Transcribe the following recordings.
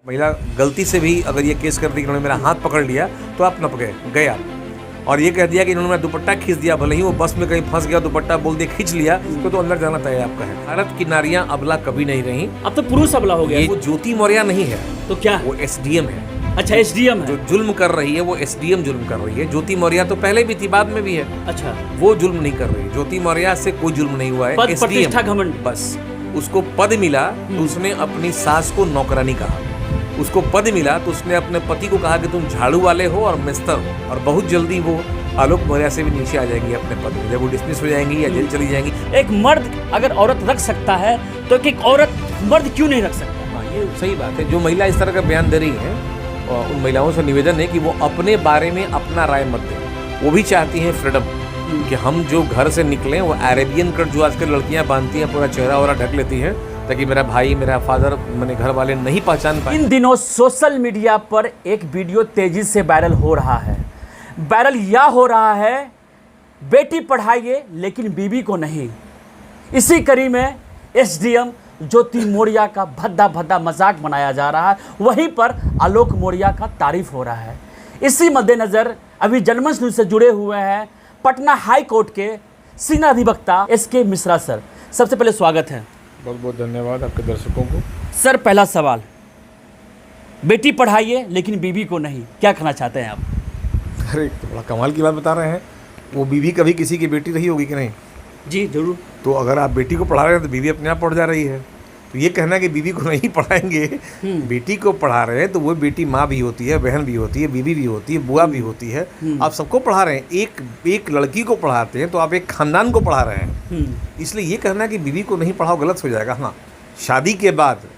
महिला गलती से भी अगर ये केस कर दी कि इन्होंने मेरा हाथ पकड़ लिया तो आप नप गए आप, और ये कह दिया कि इन्होंने मेरा दुपट्टा खींच दिया, भले ही वो बस में कहीं फंस गया, दुपट्टा बोल दिया खींच लिया, तो अंदर जाना तय आपका है। भारत की नारियां अबला कभी नहीं रही। अब तो पुरुष अबला हो गया। ये ज्योति मौर्य नहीं है तो क्या? वो एसडीएम है। अच्छा, एसडीएम है। जो जुल्म कर रही है वो एसडीएम जुल्म कर रही है। ज्योति मौर्य तो पहले भी थी, बाद में भी है। अच्छा, वो जुल्म नहीं कर रही। ज्योति मौर्य से कोई जुल्म नहीं हुआ है। पद प्रतिष्ठा घमंड। बस उसको पद मिला तो उसने अपनी सास को नौकरानी कहा, उसको पद मिला तो उसने अपने पति को कहा कि तुम झाड़ू वाले हो और मिस्तर हो, और बहुत जल्दी वो आलोक मौर्य से भी नीचे आ जाएंगी अपने पद में, जब वो डिसमिस हो जाएंगी या जेल चली जाएंगी। एक मर्द अगर औरत रख सकता है तो एक औरत मर्द क्यों नहीं रख सकता? हाँ, ये सही बात है। जो महिला इस तरह का बयान दे रही है, उन महिलाओं से निवेदन है कि वो अपने बारे में अपना राय मत दें। वो भी चाहती हैं फ्रीडम, कि हम जो घर से निकलें वो अरेबियन कट जो आजकल लड़कियां बांधती हैं, पूरा चेहरा वगैरह ढक लेती हैं, ताकि मेरा भाई, मेरा फादर, मेरे घर वाले नहीं पहचान पाए। इन दिनों सोशल मीडिया पर एक वीडियो तेजी से वायरल हो रहा है। वायरल यह हो रहा है, बेटी पढ़ाइए लेकिन बीवी को नहीं। इसी कड़ी में एसडीएम ज्योति मौर्य का भद्दा भद्दा मजाक बनाया जा रहा है, वहीं पर आलोक मौर्य का तारीफ हो रहा है। इसी मद्देनज़र अभी जनमंच न्यूज़ से जुड़े हुए हैं पटना हाई कोर्ट के सीनियर अधिवक्ता एसके मिश्रा सर। सबसे पहले स्वागत है। बहुत बहुत धन्यवाद आपके दर्शकों को। सर, पहला सवाल, बेटी पढ़ाइए लेकिन बीवी को नहीं, क्या कहना चाहते हैं आप? अरे तो बड़ा कमाल की बात बता रहे हैं। वो बीवी कभी किसी की बेटी रही होगी कि नहीं? जी जरूर। तो अगर आप बेटी को पढ़ा रहे हैं तो बीवी अपने आप पढ़ जा रही है। तो ये कहना कि बीवी को नहीं पढ़ाएंगे, बेटी को पढ़ा रहे हैं, तो वो बेटी माँ भी होती है, बहन भी होती है, बीवी भी होती है, बुआ भी होती है। आप सबको पढ़ा रहे हैं। एक लड़की को पढ़ाते हैं तो आप एक खानदान को पढ़ा रहे हैं। इसलिए ये कहना कि बीवी को नहीं पढ़ाओ गलत हो जाएगा। हाँ, शादी के बाद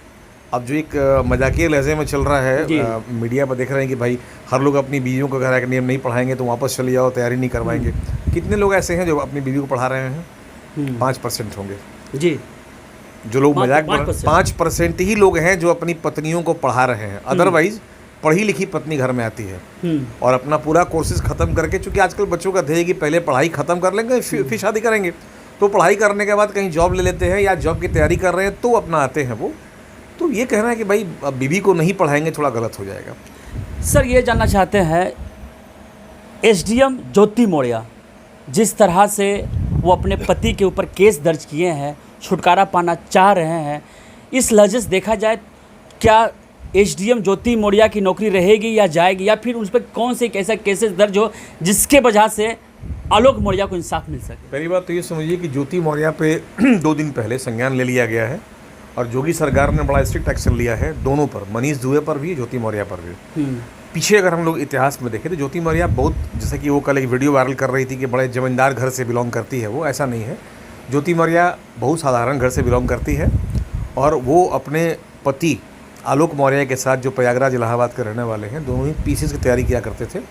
अब जो एक मजाकिया लहजे में चल रहा है, मीडिया पर देख रहे हैं कि भाई हर लोग अपनी बीवियों को कह रहा है कि नियम नहीं पढ़ाएंगे तो वापस चले जाओ, तैयारी नहीं करवाएंगे। कितने लोग ऐसे हैं जो अपनी बीवी को पढ़ा रहे हैं? 5% होंगे जी जो लोग मजाक 5% ही लोग हैं जो अपनी पत्नियों को पढ़ा रहे हैं। अदरवाइज पढ़ी लिखी पत्नी घर में आती है और अपना पूरा कोर्सेज खत्म करके, चूंकि आजकल बच्चों का ध्येय कि पहले पढ़ाई खत्म कर लेंगे फिर शादी करेंगे, तो पढ़ाई करने के बाद कहीं जॉब ले लेते हैं या जॉब की तैयारी कर रहे हैं तो अपना आते हैं वो। तो ये कहना है कि भाई बीवी को नहीं पढ़ाएंगे थोड़ा गलत हो जाएगा। सर, ये जानना चाहते हैं, एसडीएम ज्योति मौर्य जिस तरह से वो अपने पति के ऊपर केस दर्ज किए हैं, छुटकारा पाना चाह रहे हैं, इस लहजे से देखा जाए क्या एसडीएम ज्योति मौर्य की नौकरी रहेगी या जाएगी, या फिर उन पर कौन से एक ऐसा केसेस दर्ज हो जिसके वजह से आलोक मौर्य को इंसाफ मिल सके? पहली बात तो ये समझिए कि ज्योति मौर्य पे 2 दिन पहले संज्ञान ले लिया गया है और योगी सरकार ने बड़ा स्ट्रिक्ट एक्शन लिया है दोनों पर, मनीष दुबे पर भी, ज्योति मौर्य पर भी। पीछे अगर हम लोग इतिहास में देखें तो ज्योति मौर्य बहुत, जैसे कि वो कल एक वीडियो वायरल कर रही थी कि बड़े जमींदार घर से बिलोंग करती है, वो ऐसा नहीं है। ज्योति मौर्य बहुत साधारण घर से बिलोंग करती है और वो अपने पति आलोक मौर्य के साथ, जो प्रयागराज इलाहाबाद के रहने वाले हैं, दोनों ही पीसीएस की तैयारी किया करते थे,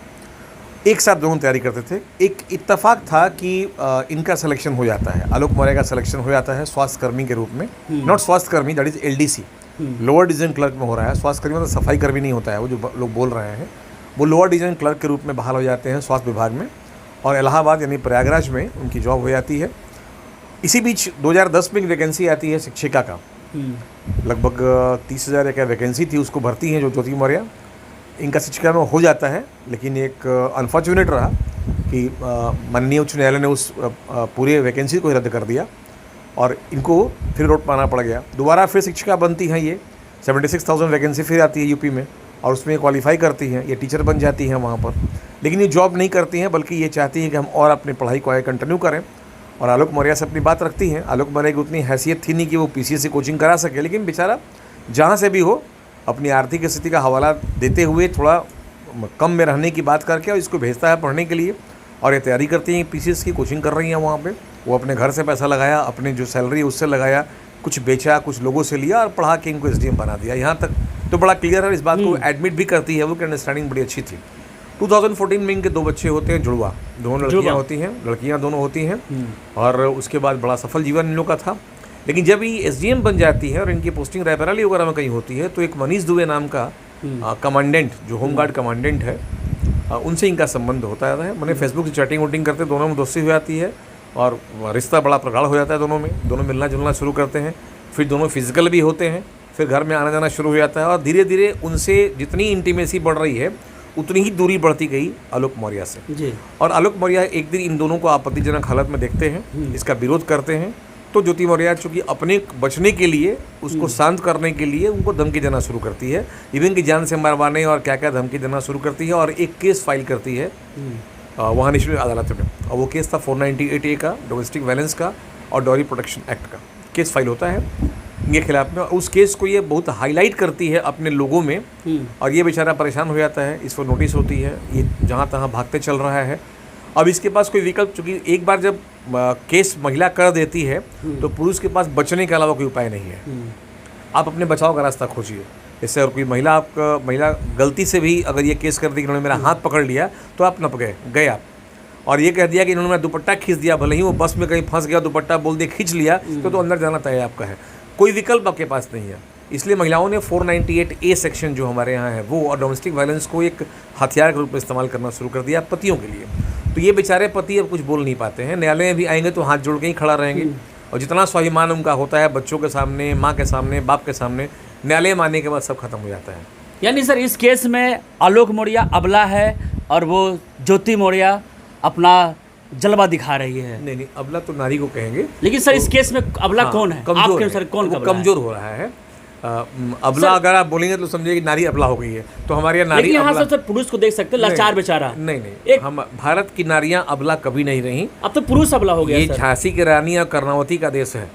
एक साथ दोनों तैयारी करते थे। एक इत्तेफाक था कि इनका सिलेक्शन हो जाता है, आलोक मौर्य का सिलेक्शन हो जाता है स्वास्थ्य कर्मी के रूप में, नॉट स्वास्थ्य कर्मी, that is LDC, lower division clerk में हो रहा है। स्वास्थ्य कर्मी मतलब सफाई कर्मी नहीं होता है, वो जो लोग बोल रहे हैं, वो लोअर डिवीजन क्लर्क के रूप में बहाल हो जाते हैं स्वास्थ्य विभाग में, और इलाहाबाद यानी प्रयागराज में उनकी जॉब हो जाती है। इसी बीच 2010 में एक वैकेंसी आती है शिक्षिका का, लगभग 30,000 एक वैकेंसी थी, उसको भर्ती हैं जो ज्योति मौर्य, इनका शिक्षिका में हो जाता है। लेकिन एक अनफॉर्चुनेट रहा कि माननीय उच्च न्यायालय ने उस पूरे वैकेंसी को ही रद्द कर दिया और इनको फिर रोड पाना पड़ गया। दोबारा फिर शिक्षिका बनती हैं, ये 76,000 वैकेंसी फिर आती है यूपी में और उसमें क्वालिफाई करती हैं, ये टीचर बन जाती हैं वहाँ पर। लेकिन ये जॉब नहीं करती हैं, बल्कि ये चाहती हैं कि हम और अपनी पढ़ाई को आगे कंटिन्यू करें, और आलोक मौर्य से अपनी बात रखती हैं। आलोक मौर्य की उतनी हैसियत थी नहीं कि वो पीसीएस से कोचिंग करा सके, लेकिन बेचारा जहाँ से भी हो अपनी आर्थिक स्थिति का हवाला देते हुए थोड़ा कम में रहने की बात करके और इसको भेजता है पढ़ने के लिए, और ये तैयारी करती हैं, पीसीएस की कोचिंग कर रही हैं वहाँ पे। वो अपने घर से पैसा लगाया, अपने जो सैलरी है उससे लगाया, कुछ बेचा, कुछ लोगों से लिया और पढ़ा के इनको एसडीएम बना दिया। यहाँ तक तो बड़ा क्लियर है, इस बात को एडमिट भी करती है वो कि अंडरस्टैंडिंग बड़ी अच्छी थी। 2014 में इनके 2 बच्चे होते हैं, जुड़वा, दोनों लड़कियाँ होती हैं, लड़कियाँ दोनों होती हैं, और उसके बाद बड़ा सफल जीवन इन लोग का था। लेकिन जब ये एसडीएम बन जाती है और इनकी पोस्टिंग रायबरेली वगैरह में कहीं होती है, तो एक मनीष दुबे नाम का कमांडेंट, जो होमगार्ड कमांडेंट है, उनसे इनका संबंध होता है। मैंने फेसबुक से चैटिंग वोटिंग करते, दोनों में दोस्ती हो जाती है और रिश्ता बड़ा प्रगाढ़ हो जाता है दोनों में। दोनों मिलना जुलना शुरू करते हैं, फिर दोनों फिजिकल भी होते हैं फिर घर में आना जाना शुरू हो जाता है और धीरे धीरे उनसे जितनी इंटीमेसी बढ़ रही है उतनी ही दूरी बढ़ती गई आलोक मौर्य से जी। और आलोक मौर्य एक दिन इन दोनों को आपत्तिजनक हालत में देखते हैं, इसका विरोध करते हैं। तो ज्योति मौर्य चूँकि अपने बचने के लिए, उसको शांत करने के लिए उनको धमकी देना शुरू करती है, इवन की जान से मरवाने और क्या क्या धमकी देना शुरू करती है और एक केस फाइल करती है वहाँ नेशनल अदालत में। और वो केस था 498A का, डोमेस्टिक वायलेंस का और डॉरी प्रोटेक्शन एक्ट का केस फाइल होता है इनके खिलाफ में। उस केस को ये बहुत हाईलाइट करती है अपने लोगों में और ये बेचारा परेशान हो जाता है, इसको नोटिस होती है, ये जहाँ तहाँ भागते चल रहा है। अब इसके पास कोई विकल्प, चूँकि एक बार जब केस महिला कर देती है तो पुरुष के पास बचने के अलावा कोई उपाय नहीं है। आप अपने बचाव का रास्ता खोजिए। इससे और कोई महिला गलती से भी अगर ये केस कर दी कि इन्होंने मेरा हाथ पकड़ लिया तो आप नप गए आप, और ये कह दिया कि इन्होंने मेरा दुपट्टा खींच दिया, भले ही वो बस में कहीं फंस गया, दुपट्टा बोल दिया खींच लिया, तो अंदर जाना तय आपका है, कोई विकल्प आपके पास नहीं है। इसलिए महिलाओं ने 498A सेक्शन जो हमारे यहाँ है वो और डोमेस्टिक वायलेंस को एक हथियार के रूप में इस्तेमाल करना शुरू कर दिया पतियों के लिए। तो ये बेचारे पति अब कुछ बोल नहीं पाते हैं, न्यायालय में भी आएंगे तो हाथ जोड़ के ही खड़ा रहेंगे और जितना स्वाभिमान उनका होता है बच्चों के सामने, माँ के सामने, बाप के सामने, न्यायालय में आने के बाद सब खत्म हो जाता है। यानी सर इस केस में आलोक मौर्य अबला है और वो ज्योति मौर्य अपना जलवा दिखा रही है। नहीं, अबला तो नारी को कहेंगे। लेकिन सर इस केस में अबला कौन है? आपके अनुसार कौन कमजोर हो रहा है? अबला अगर आप बोलेंगे तो समझिए कि नारी अबला हो गई है, तो हमारे यहाँ नारी यहाँ से पुरुष को देख सकते हैं, लाचार बेचारा। नहीं, हम भारत की नारियां अबला कभी नहीं रही। अब तो पुरुष अबला हो गया। ये झांसी की रानी और कर्णावती का देश है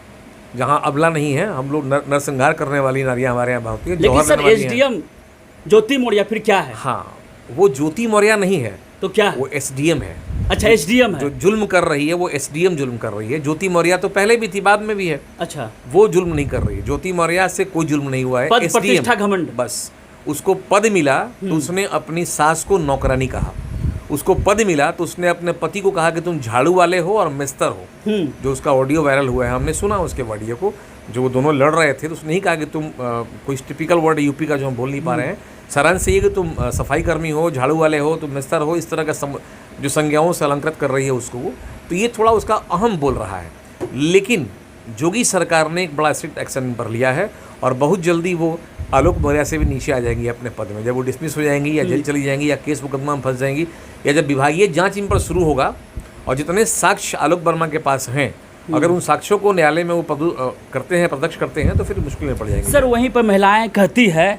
जहाँ अबला नहीं है। हम लोग नरसंहार करने वाली नारियां हमारे यहाँ बहुत है। लेकिन सर एसडीएम ज्योति मौर्य फिर क्या है? हाँ, वो ज्योति मौर्य नहीं है तो क्या है? वो एसडीएम है। अच्छा, एसडीएम है। जो जुल्म कर रही है वो एसडीएम जुल्म कर रही है। ज्योति मौर्य तो पहले भी थी, बाद में भी है। अच्छा, वो जुल्म नहीं कर रही है। ज्योति मौर्य से कोई जुल्म नहीं हुआ है। पद प्रतिष्ठा घमंड, बस उसको पद मिला तो उसने अपनी सास को नौकरानी कहा। उसको पद मिला तो उसने अपने पति को कहा कि तुम झाड़ू वाले हो और मिस्तर हो। जो उसका ऑडियो वायरल हुआ है, हमने सुना उसके ऑडियो को, जो वो दोनों लड़ रहे थे, तो उसने नहीं कहा कि तुम कोई टिपिकल वर्ड यूपी का जो हम बोल नहीं पा रहे हैं, सारांश से ये कि तुम सफाई कर्मी हो, झाड़ू वाले हो, तुम मिस्तर हो, इस तरह का जो संज्ञाओं से अलंकृत कर रही है उसको वो, तो ये थोड़ा उसका अहम बोल रहा है। लेकिन योगी सरकार ने एक बड़ा स्ट्रिक्ट एक्शन पर लिया है और बहुत जल्दी वो आलोक मौर्य से भी नीचे आ जाएंगी अपने पद में। जब वो डिसमिस हो जाएंगी या जेल चली जाएंगी या केस मुकदमा में फंस जाएंगी या जब विभागीय जांच इन पर शुरू होगा और जितने साक्ष्य आलोक वर्मा के पास हैं, अगर उन साक्ष्यों को न्यायालय में वो करते हैं, प्रत्यक्ष करते हैं, तो फिर मुश्किल में पड़ जाएगी। सर वहीं पर महिलाएं कहती है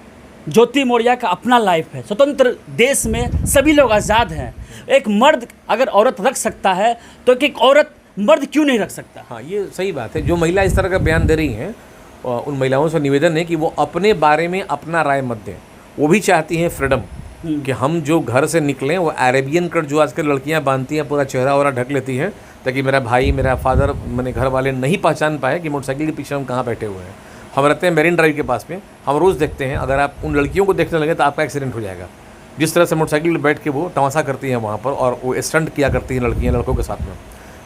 ज्योति मौर्य का अपना लाइफ है, स्वतंत्र देश में सभी लोग आज़ाद हैं, एक मर्द अगर औरत रख सकता है तो एक औरत मर्द क्यों नहीं रख सकता? हाँ, ये सही बात है। जो महिला इस तरह का बयान दे रही हैं उन महिलाओं से निवेदन है कि वो अपने बारे में अपना राय मत दें। वो भी चाहती हैं फ्रीडम, कि हम जो घर से निकलें वो अरेबियन कट जो आजकल लड़कियां बांधती हैं, पूरा चेहरा वरा ढक लेती हैं, ताकि मेरा भाई, मेरा फादर, मैंने घर वाले नहीं पहचान पाए कि मोटरसाइकिल के पीछे हम कहाँ बैठे हुए हैं। हम रहते हैं मेरिन ड्राइव के पास में, हम रोज़ देखते हैं। अगर आप उन लड़कियों को देखने लगे तो आपका एक्सीडेंट हो जाएगा। जिस तरह से मोटरसाइकिल पर बैठ के वो तमाशा करती हैं वहाँ पर और वो स्टंट किया करती हैं लड़कियाँ लड़कों के साथ में।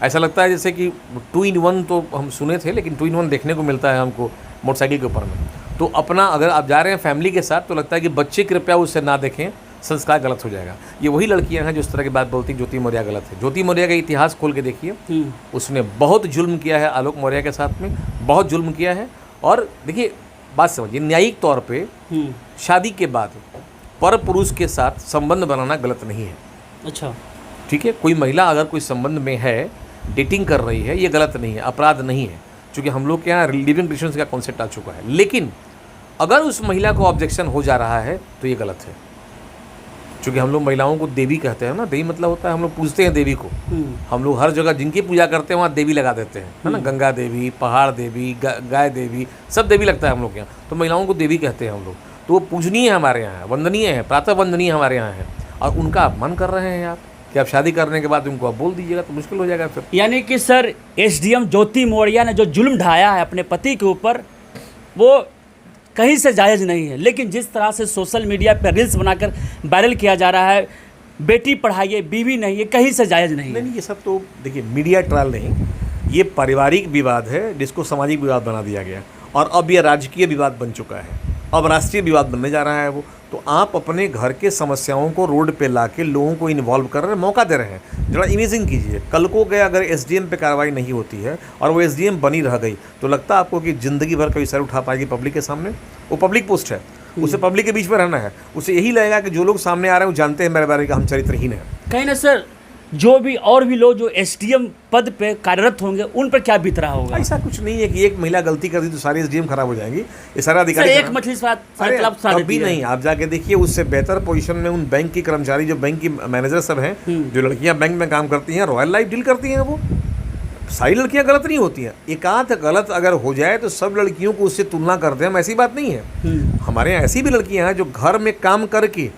ऐसा लगता है जैसे कि 2 in 1 तो हम सुने थे, लेकिन 2 in 1 देखने को मिलता है हमको मोटरसाइकिल के ऊपर में। तो अपना अगर आप जा रहे हैं फैमिली के साथ तो लगता है कि बच्चे कृपया उससे ना देखें, संस्कार गलत हो जाएगा। ये वही लड़कियां हैं जो इस तरह की बात बोलती हैं ज्योति मौर्य गलत है। ज्योति मौर्य का इतिहास खोल के देखिए, उसने बहुत जुल्म किया है आलोक मौर्य के साथ में, बहुत जुल्म किया है। और देखिए बात समझिए, न्यायिक तौर पे शादी के बाद पर पुरुष के साथ संबंध बनाना गलत नहीं है। अच्छा, ठीक है, कोई महिला अगर कोई संबंध में है, डेटिंग कर रही है, ये गलत नहीं है, अपराध नहीं है, क्योंकि हम लोग के यहाँ लिविंग रिलेशंस का कॉन्सेप्ट आ चुका है। लेकिन अगर उस महिला को ऑब्जेक्शन हो जा रहा है तो ये गलत है, क्योंकि हम लोग महिलाओं को देवी कहते हैं ना। देवी मतलब होता है हम लोग पूजते हैं देवी को। हम लोग हर जगह जिनकी पूजा करते हैं वहाँ देवी लगा देते हैं, है ना। गंगा देवी, पहाड़ देवी, गाय देवी, सब देवी लगता है हम लोग के यहाँ। तो महिलाओं को देवी कहते हैं हम लोग, तो वो पूजनीय है हमारे यहाँ, वंदनीय है, प्रातः वंदनीय हमारे यहाँ है। और उनका अपमान कर रहे हैं आप कि आप शादी करने के बाद उनको आप बोल दीजिएगा तो मुश्किल हो जाएगा फिर। यानी कि सर एसडीएम ज्योति मौर्य ने जो जुल्म ढाया है अपने पति के ऊपर, वो कहीं से जायज़ नहीं है। लेकिन जिस तरह से सोशल मीडिया पर रील्स बनाकर वायरल किया जा रहा है, बेटी पढ़ाइए बीवी नहीं, ये कहीं से जायज़ नहीं है। नहीं, ये सब तो देखिए मीडिया ट्रायल नहीं, ये पारिवारिक विवाद है जिसको सामाजिक विवाद बना दिया गया और अब यह राजकीय विवाद बन चुका है। अब राष्ट्रीय विवाद बनने जा रहा है वो। तो आप अपने घर के समस्याओं को रोड पे लाके लोगों को इन्वॉल्व कर रहे हैं, मौका दे रहे हैं। जरा इमेजिन कीजिए, कल को गए अगर एसडीएम पे कार्रवाई नहीं होती है और वो एसडीएम बनी रह गई, तो लगता है आपको कि ज़िंदगी भर कभी सर उठा पाएगी पब्लिक के सामने? वो पब्लिक पोस्ट है, उसे पब्लिक के बीच में रहना है। उसे यही लगेगा कि जो लोग सामने आ रहे हैं वो जानते हैं मेरे बारे का हम चरित्रहीन है। कहीं ना सर, जो भी और भी लोग जो एसडीएम पद पे कार्यरत होंगे उन पर क्या बीत रहा होगा? ऐसा कुछ नहीं है कि एक महिला गलती कर दी तो सारी एसडीएम खराब हो जाएंगी, ये सारा अधिकारी एक मछली कभी नहीं। आप जाके देखिए, उससे बेहतर पोजीशन में उन बैंक की कर्मचारी, जो बैंक की मैनेजर सब हैं, जो लड़कियां बैंक में काम करती हैं, रॉयल लाइफ डील करती हैं, वो सारी लड़कियां गलत नहीं होती हैं। एकाध गलत अगर हो जाए तो सब लड़कियों को उससे तुलना करते हैं, हम ऐसी बात नहीं है। हमारे यहाँ ऐसी भी लड़कियां हैं जो घर में काम करके,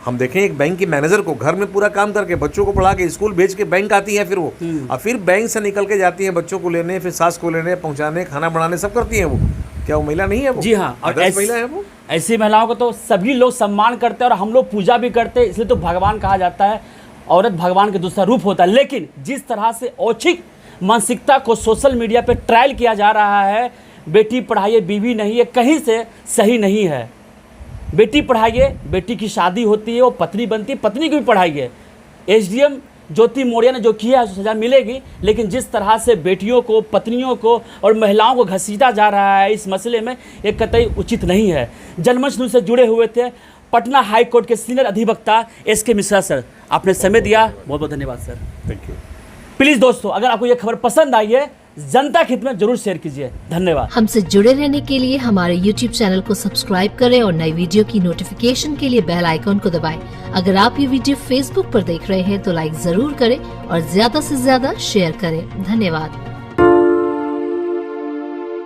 हम देखें एक बैंक की मैनेजर को घर में पूरा काम करके बच्चों को पढ़ा के स्कूल भेज के बैंक आती है, फिर वो और फिर बैंक से निकल के जाती हैं बच्चों को लेने, फिर सास को लेने, पहुंचाने, खाना बनाने, सब करती हैं वो। क्या वो महिला नहीं है वो? जी हाँ, और महिला है वो। ऐसी महिलाओं को तो सभी लोग सम्मान करते हैं और हम लोग पूजा भी करते हैं, इसलिए तो भगवान कहा जाता है। औरत भगवान का दूसरा रूप होता है। लेकिन जिस तरह से औचिक मानसिकता को सोशल मीडिया पे ट्रायल किया जा रहा है, बेटी पढ़ाइए बीवी नहीं, है कहीं से सही नहीं है। बेटी पढ़ाइए, बेटी की शादी होती है, वो पत्नी बनती है, पत्नी को भी पढ़ाइए। एसडीएम ज्योति मौर्य ने जो किया है उसको सजा मिलेगी, लेकिन जिस तरह से बेटियों को, पत्नियों को और महिलाओं को घसीटा जा रहा है इस मसले में, एक कतई उचित नहीं है। जनमंच न्यूज़ से जुड़े हुए थे पटना हाई कोर्ट के सीनियर अधिवक्ता एसके मिश्रा सर, आपने समय दिया, बहुत बहुत धन्यवाद सर। Thank you. प्लीज़ दोस्तों, अगर आपको यह खबर पसंद आई है, जनता के हित में जरूर शेयर कीजिए। धन्यवाद। हमसे जुड़े रहने के लिए हमारे YouTube चैनल को सब्सक्राइब करें और नई वीडियो की नोटिफिकेशन के लिए बेल आइकॉन को दबाएं। अगर आप ये वीडियो Facebook पर देख रहे हैं तो लाइक जरूर करें और ज्यादा से ज्यादा शेयर करें। धन्यवाद।